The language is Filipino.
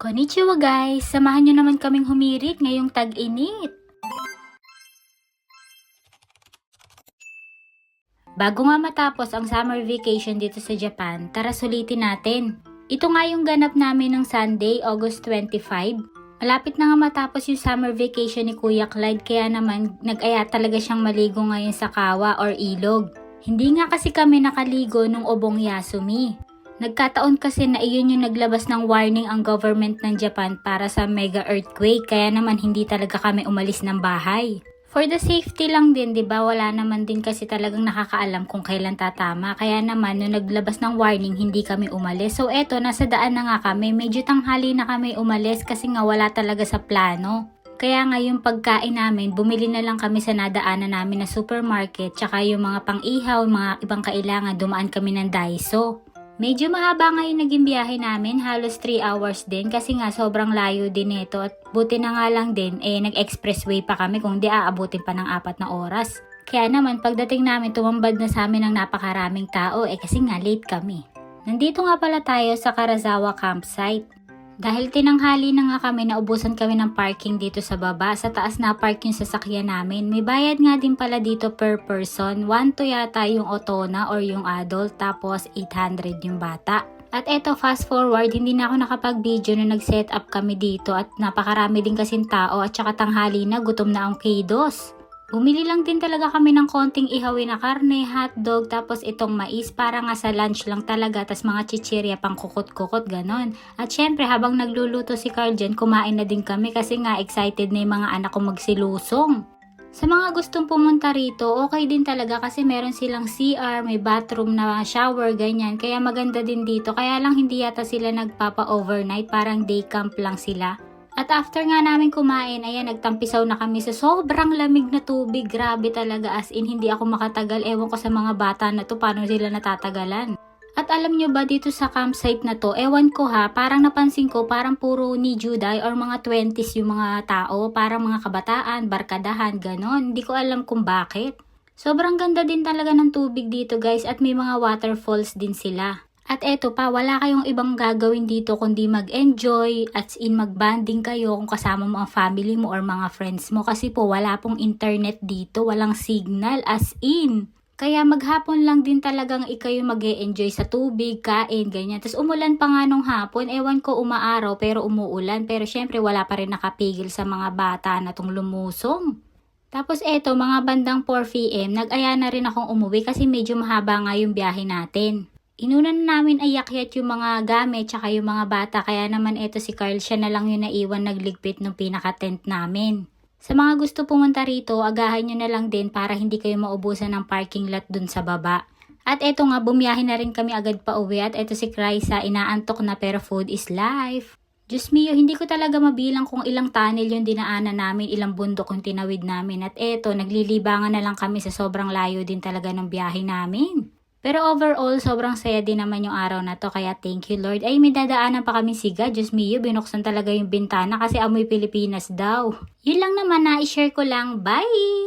Konnichiwa guys! Samahan nyo naman kaming humirit ngayong tag-init. Bago nga matapos ang summer vacation dito sa Japan, tara sulitin natin. Ito nga yung ganap namin ng Sunday, August 25. Malapit na nga matapos yung summer vacation ni Kuya Clyde kaya naman nag-aya talaga siyang maligo ngayon sa kawa or ilog. Hindi nga kasi kami nakaligo nung Obong Yasumi. Nagkataon kasi na iyon yung naglabas ng warning ang government ng Japan para sa mega earthquake kaya naman hindi talaga kami umalis ng bahay. For the safety lang din, 'di ba? Wala naman din kasi talagang nakakaalam kung kailan tatama. Kaya naman nung naglabas ng warning, hindi kami umalis. So eto, nasa daan na nga kami. Medyo tanghali na kami umalis kasi nga wala talaga sa plano. Kaya nga yung pagkain namin, bumili na lang kami sa nadaanan namin na supermarket. Tsaka yung mga pang-ihaw, mga ibang kailangan, dumaan kami ng Daiso. Medyo mahaba nga yung naging biyahe namin, halos 3 hours din kasi nga sobrang layo din ito at buti na nga lang din nag-expressway pa kami kung di aabutin pa ng 4 na oras. Kaya naman pagdating namin tumambad na sa amin ng napakaraming tao kasi nga late kami. Nandito nga pala tayo sa Karazawa campsite. Dahil tinanghali na nga kami, naubusan kami ng parking dito sa baba. Sa taas na park yung sasakyan namin. May bayad nga din pala dito per person. 1 to yata yung otona or yung adult, tapos 800 yung bata. At eto, fast forward, hindi na ako nakapag-video na nag-set up kami dito at napakarami din kasing tao at saka tanghali na, gutom na ang kiddos. Bumili lang din talaga kami ng konting ihawin na karne, hotdog, tapos itong mais para nga sa lunch lang talaga, tas mga chichirya pang kukot-kukot, ganon. At syempre habang nagluluto si Carl dyan, kumain na din kami kasi nga excited na yung mga anak ko magsilusong. Sa mga gustong pumunta rito, okay din talaga kasi meron silang CR, may bathroom na shower, ganyan. Kaya maganda din dito, kaya lang hindi yata sila nagpapa-overnight, parang day camp lang sila. At after nga namin kumain, ayan, nagtampisaw na kami sa sobrang lamig na tubig. Grabe talaga, as in, hindi ako makatagal. Ewan ko sa mga bata na to, paano sila natatagalan. At alam nyo ba dito sa campsite na to, ewan ko ha, parang napansin ko, parang puro ni Juday or mga 20s yung mga tao. Parang mga kabataan, barkadahan, ganon. Hindi ko alam kung bakit. Sobrang ganda din talaga ng tubig dito guys at may mga waterfalls din sila. At eto pa, wala kayong ibang gagawin dito kundi mag-enjoy at mag-banding kayo kung kasama mo ang family mo or mga friends mo. Kasi po wala pong internet dito, walang signal as in. Kaya maghapon lang din talagang ikayo mag-e-enjoy sa tubig, kain, ganyan. Tapos umulan pa nga nung hapon, ewan ko umaaraw pero umuulan. Pero syempre wala pa rin nakapigil sa mga bata na tong lumusong. Tapos eto, mga bandang 4 PM, nag-aya na rin akong umuwi kasi medyo mahaba nga yung biyahe natin. Inuna na namin ay yakyat yung mga gamit tsaka yung mga bata kaya naman eto si Carl siya na lang yung naiwan nagligpit ng pinaka-tent namin. Sa mga gusto pumunta rito, agahan nyo na lang din para hindi kayo maubusan ng parking lot dun sa baba. At eto nga, bumiyahe na rin kami agad pa uwi at eto si Krysa, inaantok na pero food is life. Diyos mio, hindi ko talaga mabilang kung ilang tunnel yung dinaanan namin, ilang bundok yung tinawid namin. At eto, naglilibangan na lang kami sa sobrang layo din talaga ng biyahe namin. Pero overall, sobrang saya din naman yung araw na to, kaya thank you Lord. Ay, may dadaanan pa kami siga, Diyos mio, binuksan talaga yung bintana kasi amoy Pilipinas daw. Yun lang naman, na-share ko lang, bye!